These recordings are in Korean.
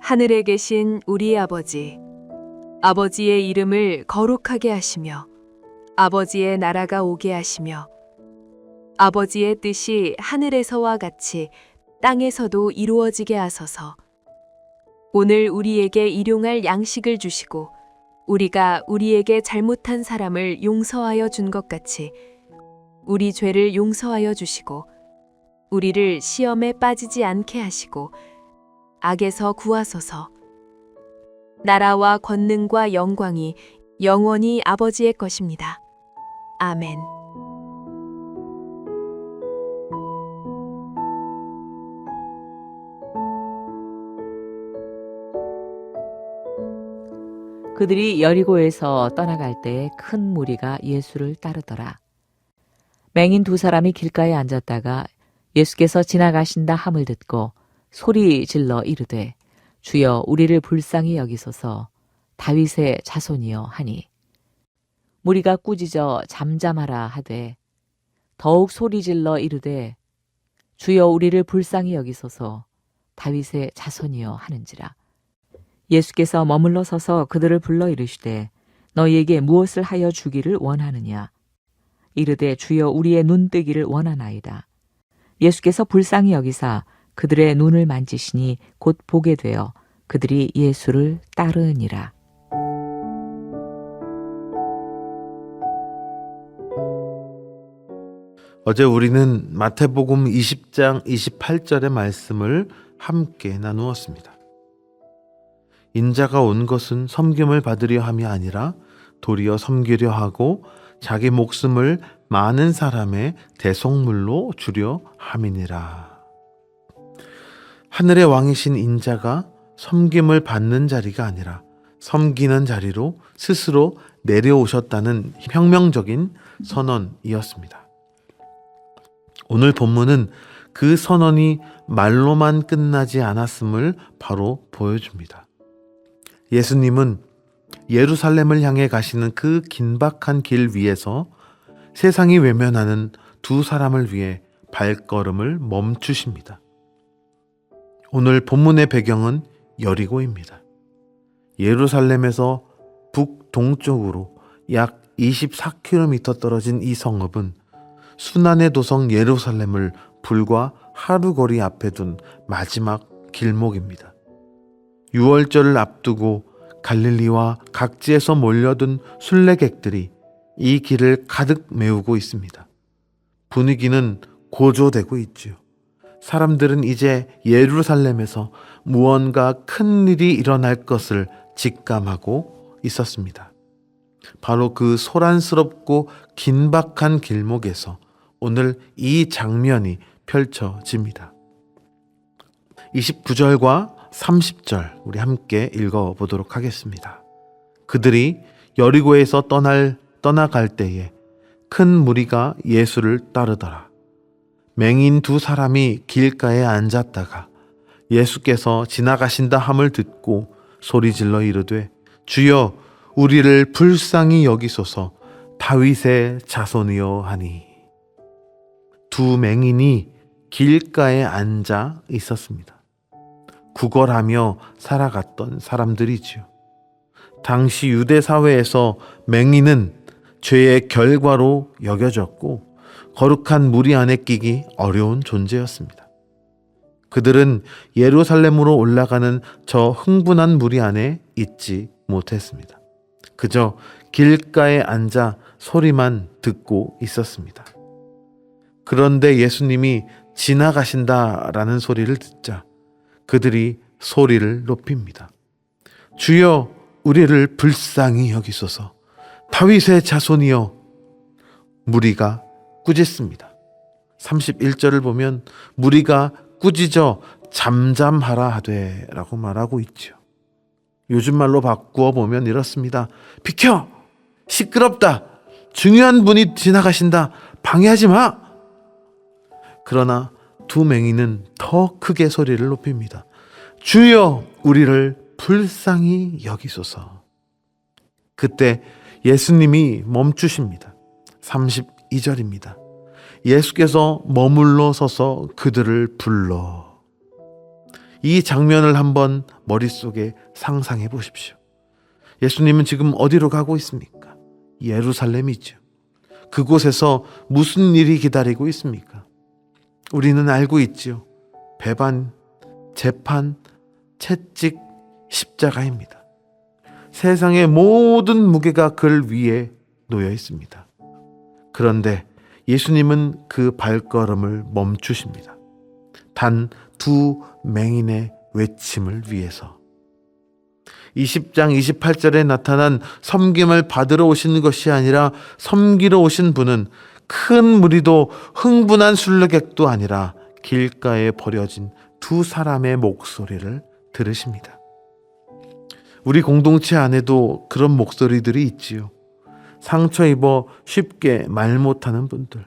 하늘에 계신 우리 아버지, 아버지의 이름을 거룩하게 하시며 아버지의 나라가 오게 하시며 아버지의 뜻이 하늘에서와 같이 땅에서도 이루어지게 하소서. 오늘 우리에게 일용할 양식을 주시고 우리가 우리에게 잘못한 사람을 용서하여 준 것 같이 우리 죄를 용서하여 주시고 우리를 시험에 빠지지 않게 하시고 악에서 구하소서. 나라와 권능과 영광이 영원히 아버지의 것입니다. 아멘. 그들이 여리고에서 떠나갈 때에 큰 무리가 예수를 따르더라. 맹인 두 사람이 길가에 앉았다가 예수께서 지나가신다 함을 듣고 소리 질러 이르되 주여 우리를 불쌍히 여기소서. 다윗의 자손이여 하니 무리가 꾸짖어 잠잠하라 하되 더욱 소리 질러 이르되 주여 우리를 불쌍히 여기소서. 다윗의 자손이여 하는지라. 예수께서 머물러 서서 그들을 불러 이르시되 너희에게 무엇을 하여 주기를 원하느냐. 이르되 주여 우리의 눈 뜨기를 원하나이다. 예수께서 불쌍히 여기사 그들의 눈을 만지시니 곧 보게 되어 그들이 예수를 따르니라. 어제 우리는 마태복음 20장 28절의 말씀을 함께 나누었습니다. 인자가 온 것은 섬김을 받으려 함이 아니라 도리어 섬기려 하고 자기 목숨을 많은 사람의 대속물로 주려 함이니라. 하늘의 왕이신 인자가 섬김을 받는 자리가 아니라 섬기는 자리로 스스로 내려오셨다는 혁명적인 선언이었습니다. 오늘 본문은 그 선언이 말로만 끝나지 않았음을 바로 보여줍니다. 예수님은 예루살렘을 향해 가시는 그 긴박한 길 위에서 세상이 외면하는 두 사람을 위해 발걸음을 멈추십니다. 오늘 본문의 배경은 여리고입니다. 예루살렘에서 북동쪽으로 약 24km 떨어진 이 성읍은 순환의 도성 예루살렘을 불과 하루 거리 앞에 둔 마지막 길목입니다. 유월절을 앞두고 갈릴리와 각지에서 몰려든 순례객들이 이 길을 가득 메우고 있습니다. 분위기는 고조되고 있지요. 사람들은 이제 예루살렘에서 무언가 큰 일이 일어날 것을 직감하고 있었습니다. 바로 그 소란스럽고 긴박한 길목에서 오늘 이 장면이 펼쳐집니다. 29절과 30절 우리 함께 읽어보도록 하겠습니다. 그들이 여리고에서 떠나갈 때에 큰 무리가 예수를 따르더라. 맹인 두 사람이 길가에 앉았다가 예수께서 지나가신다 함을 듣고 소리질러 이르되 주여 우리를 불쌍히 여기소서. 다윗의 자손이여 하니. 두 맹인이 길가에 앉아 있었습니다. 구걸하며 살아갔던 사람들이지요. 당시 유대 사회에서 맹인은 죄의 결과로 여겨졌고 거룩한 무리 안에 끼기 어려운 존재였습니다. 그들은 예루살렘으로 올라가는 저 흥분한 무리 안에 있지 못했습니다. 그저 길가에 앉아 소리만 듣고 있었습니다. 그런데 예수님이 지나가신다라는 소리를 듣자 그들이 소리를 높입니다. 주여 우리를 불쌍히 여기소서. 다윗의 자손이여. 무리가 꾸짖습니다. 31절을 보면 무리가 꾸짖어 잠잠하라 하되 라고 말하고 있죠. 요즘 말로 바꾸어 보면 이렇습니다. 비켜! 시끄럽다! 중요한 분이 지나가신다! 방해하지 마! 그러나 두 맹인은 더 크게 소리를 높입니다. 주여 우리를 불쌍히 여기소서. 그때 예수님이 멈추십니다. 32절입니다. 예수께서 머물러 서서 그들을 불러. 이 장면을 한번 머릿속에 상상해 보십시오. 예수님은 지금 어디로 가고 있습니까? 예루살렘이죠. 그곳에서 무슨 일이 기다리고 있습니까? 우리는 알고 있지요. 배반, 재판, 채찍, 십자가입니다. 세상의 모든 무게가 그 위에 놓여 있습니다. 그런데 예수님은 그 발걸음을 멈추십니다. 단 두 맹인의 외침을 위해서. 20장 28절에 나타난 섬김을 받으러 오신 것이 아니라 섬기러 오신 분은 큰 무리도 흥분한 순례객도 아니라 길가에 버려진 두 사람의 목소리를 들으십니다. 우리 공동체 안에도 그런 목소리들이 있지요. 상처 입어 쉽게 말 못하는 분들,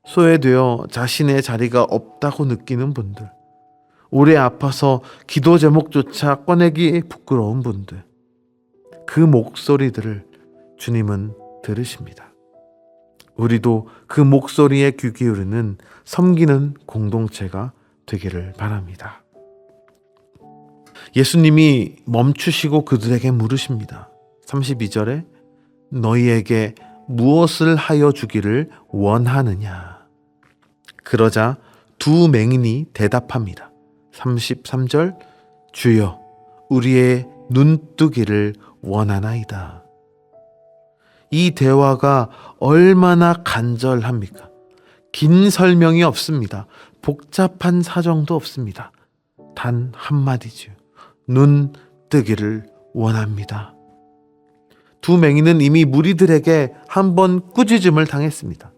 소외되어 자신의 자리가 없다고 느끼는 분들, 오래 아파서 기도 제목조차 꺼내기 부끄러운 분들, 그 목소리들을 주님은 들으십니다. 우리도 그 목소리에 귀 기울이는 섬기는 공동체가 되기를 바랍니다. 예수님이 멈추시고 그들에게 물으십니다. 32절에 너희에게 무엇을 하여 주기를 원하느냐? 그러자 두 맹인이 대답합니다. 33절 주여 우리의 눈뜨기를 원하나이다. 이 대화가 얼마나 간절합니까? 긴 설명이 없습니다. 복잡한 사정도 없습니다. 단 한마디죠. 눈 뜨기를 원합니다. 두 맹인은 이미 무리들에게 한번 꾸짖음을 당했습니다.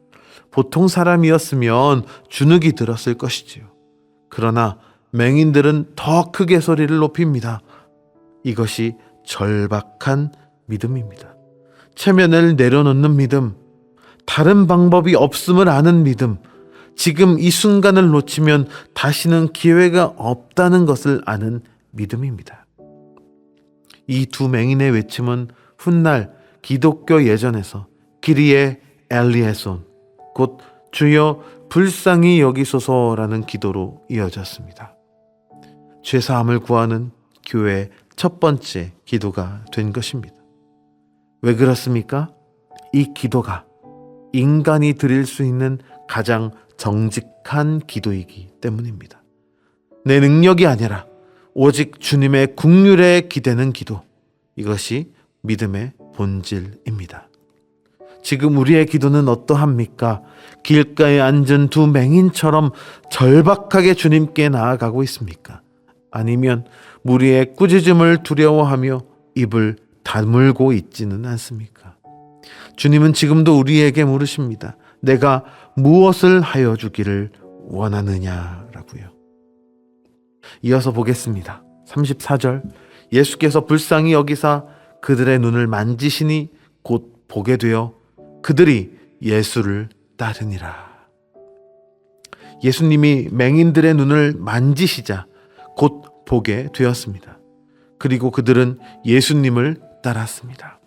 보통 사람이었으면 주눅이 들었을 것이지요. 그러나 맹인들은 더 크게 소리를 높입니다. 이것이 절박한 믿음입니다. 체면을 내려놓는 믿음, 다른 방법이 없음을 아는 믿음, 지금 이 순간을 놓치면 다시는 기회가 없다는 것을 아는 믿음입니다. 이 두 맹인의 외침은 훗날 기독교 예전에서 기리에 엘리에손, 곧 주여 불쌍히 여기소서라는 기도로 이어졌습니다. 죄사함을 구하는 교회의 첫 번째 기도가 된 것입니다. 왜 그렇습니까? 이 기도가 인간이 드릴 수 있는 가장 정직한 기도이기 때문입니다. 내 능력이 아니라 오직 주님의 긍휼에 기대는 기도, 이것이 믿음의 본질입니다. 지금 우리의 기도는 어떠합니까? 길가에 앉은 두 맹인처럼 절박하게 주님께 나아가고 있습니까? 아니면 무리의 꾸짖음을 두려워하며 입을 다물고 있지는 않습니까? 주님은 지금도 우리에게 물으십니다. 내가 무엇을 하여 주기를 원하느냐라고요. 이어서 보겠습니다. 34절 예수께서 불쌍히 여기사 그들의 눈을 만지시니 곧 보게 되어 그들이 예수를 따르니라. 예수님이 맹인들의 눈을 만지시자 곧 보게 되었습니다. 그리고 그들은 예수님을 따랐습니다.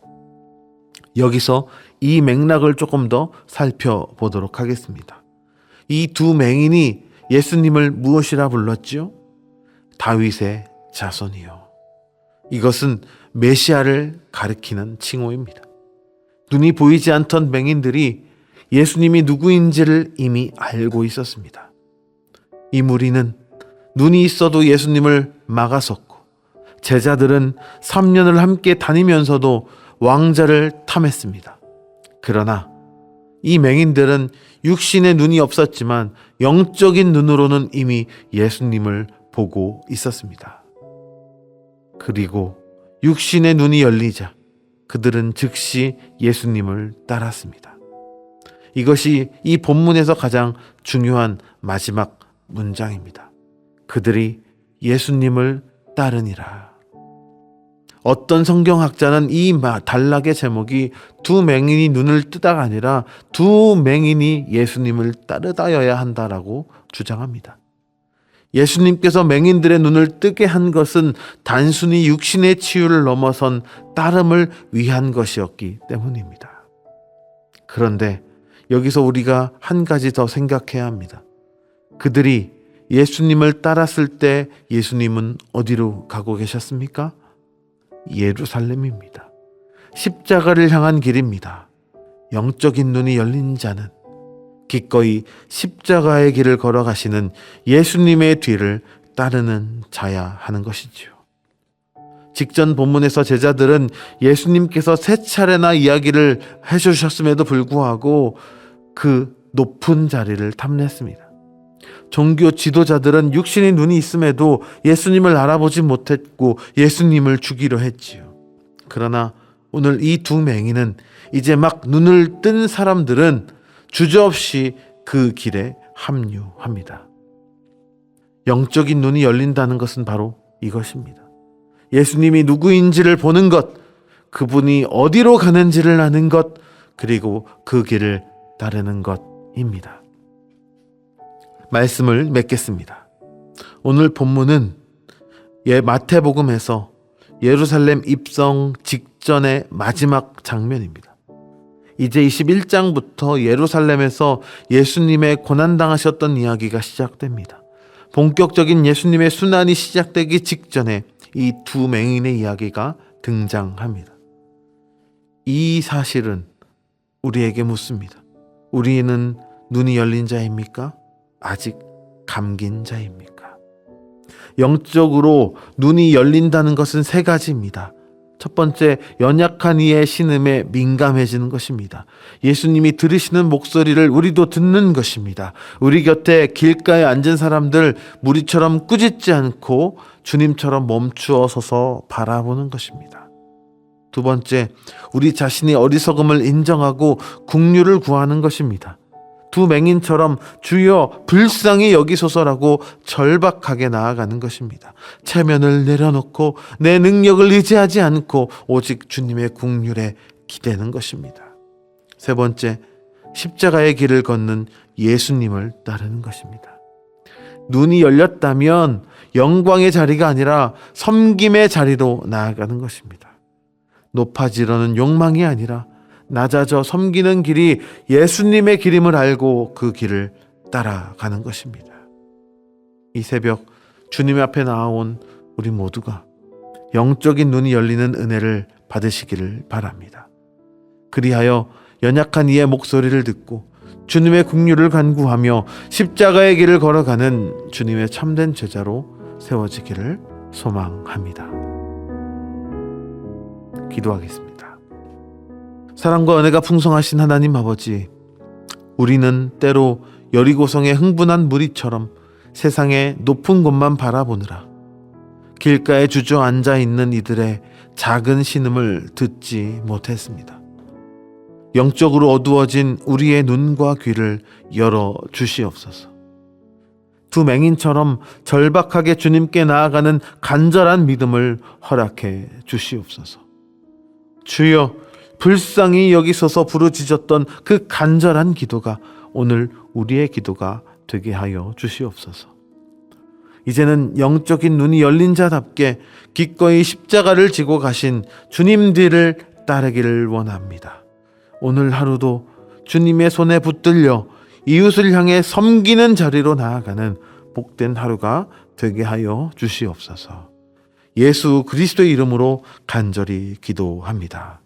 여기서 이 맥락을 조금 더 살펴보도록 하겠습니다. 이 두 맹인이 예수님을 무엇이라 불렀지요? 다윗의 자손이요. 이것은 메시아를 가리키는 칭호입니다. 눈이 보이지 않던 맹인들이 예수님이 누구인지를 이미 알고 있었습니다. 이 무리는 눈이 있어도 예수님을 막아섰고 제자들은 3년을 함께 다니면서도 왕자를 탐했습니다. 그러나 이 맹인들은 육신의 눈이 없었지만 영적인 눈으로는 이미 예수님을 보고 있었습니다. 그리고 육신의 눈이 열리자 그들은 즉시 예수님을 따랐습니다. 이것이 이 본문에서 가장 중요한 마지막 문장입니다. 그들이 예수님을 따르니라. 어떤 성경학자는 이 단락의 제목이 두 맹인이 눈을 뜨다가 아니라 두 맹인이 예수님을 따르다여야 한다라고 주장합니다. 예수님께서 맹인들의 눈을 뜨게 한 것은 단순히 육신의 치유를 넘어선 따름을 위한 것이었기 때문입니다. 그런데 여기서 우리가 한 가지 더 생각해야 합니다. 그들이 예수님을 따랐을 때 예수님은 어디로 가고 계셨습니까? 예루살렘입니다. 십자가를 향한 길입니다. 영적인 눈이 열린 자는 기꺼이 십자가의 길을 걸어가시는 예수님의 뒤를 따르는 자야 하는 것이지요. 직전 본문에서 제자들은 예수님께서 3차례나 이야기를 해주셨음에도 불구하고 그 높은 자리를 탐냈습니다. 종교 지도자들은 육신의 눈이 있음에도 예수님을 알아보지 못했고 예수님을 죽이려 했지요. 그러나 오늘 이 두 맹인은 이제 막 눈을 뜬 사람들은 주저없이 그 길에 합류합니다. 영적인 눈이 열린다는 것은 바로 이것입니다. 예수님이 누구인지를 보는 것, 그분이 어디로 가는지를 아는 것, 그리고 그 길을 따르는 것입니다. 말씀을 맺겠습니다. 오늘 본문은 마태복음에서 예루살렘 입성 직전의 마지막 장면입니다. 이제 21장부터 예루살렘에서 예수님의 고난당하셨던 이야기가 시작됩니다. 본격적인 예수님의 순환이 시작되기 직전에 이 두 맹인의 이야기가 등장합니다. 이 사실은 우리에게 묻습니다. 우리는 눈이 열린 자입니까? 아직 감긴 자입니까? 영적으로 눈이 열린다는 것은 3가지입니다. 첫 번째, 연약한 이의 신음에 민감해지는 것입니다. 예수님이 들으시는 목소리를 우리도 듣는 것입니다. 우리 곁에 길가에 앉은 사람들 무리처럼 꾸짖지 않고 주님처럼 멈추어 서서 바라보는 것입니다. 두 번째, 우리 자신의 어리석음을 인정하고 긍휼을 구하는 것입니다. 두 맹인처럼 주여 불쌍히 여기소서라고 절박하게 나아가는 것입니다. 체면을 내려놓고 내 능력을 의지하지 않고 오직 주님의 긍휼에 기대는 것입니다. 세 번째, 십자가의 길을 걷는 예수님을 따르는 것입니다. 눈이 열렸다면 영광의 자리가 아니라 섬김의 자리로 나아가는 것입니다. 높아지려는 욕망이 아니라 낮아져 섬기는 길이 예수님의 길임을 알고 그 길을 따라가는 것입니다. 이 새벽 주님 앞에 나아온 우리 모두가 영적인 눈이 열리는 은혜를 받으시기를 바랍니다. 그리하여 연약한 이의 목소리를 듣고 주님의 긍휼을 간구하며 십자가의 길을 걸어가는 주님의 참된 제자로 세워지기를 소망합니다. 기도하겠습니다. 사랑과 은혜가 풍성하신 하나님 아버지, 우리는 때로 여리고성의 흥분한 무리처럼 세상의 높은 곳만 바라보느라 길가에 주저앉아 있는 이들의 작은 신음을 듣지 못했습니다. 영적으로 어두워진 우리의 눈과 귀를 열어 주시옵소서. 두 맹인처럼 절박하게 주님께 나아가는 간절한 믿음을 허락해 주시옵소서. 주여, 불쌍히 여기소서 부르짖었던 그 간절한 기도가 오늘 우리의 기도가 되게 하여 주시옵소서. 이제는 영적인 눈이 열린 자답게 기꺼이 십자가를 지고 가신 주님 뒤를 따르기를 원합니다. 오늘 하루도 주님의 손에 붙들려 이웃을 향해 섬기는 자리로 나아가는 복된 하루가 되게 하여 주시옵소서. 예수 그리스도의 이름으로 간절히 기도합니다.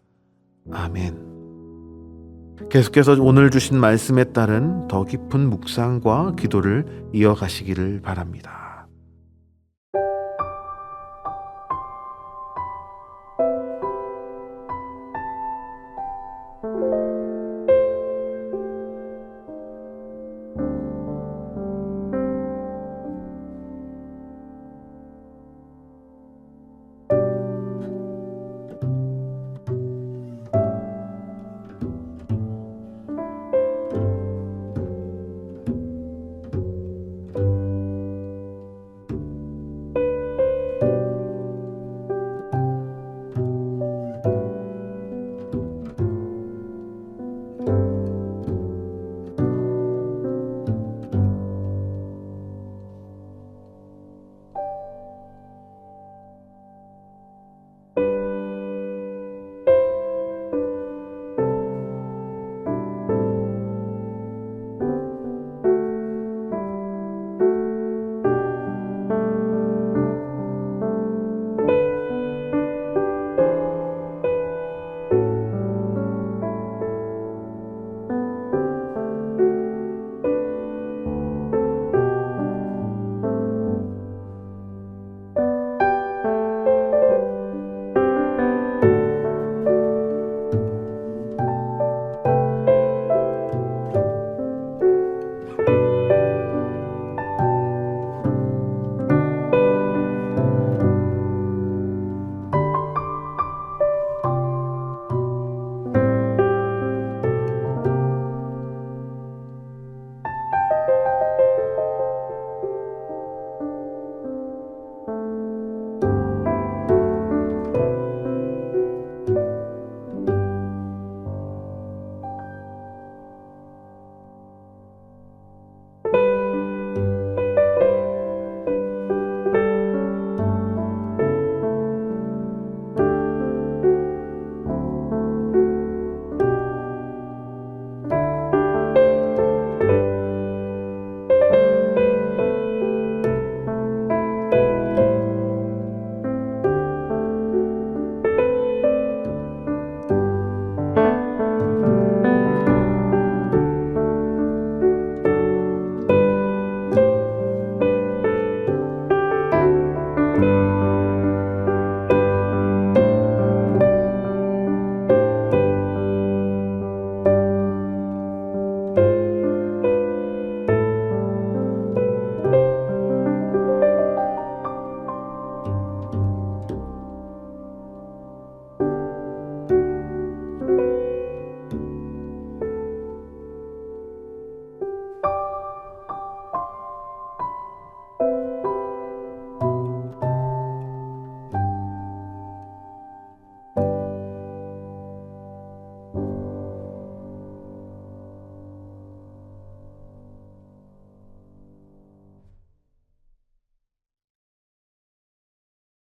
아멘. 계속해서 오늘 주신 말씀에 따른 더 깊은 묵상과 기도를 이어가시기를 바랍니다.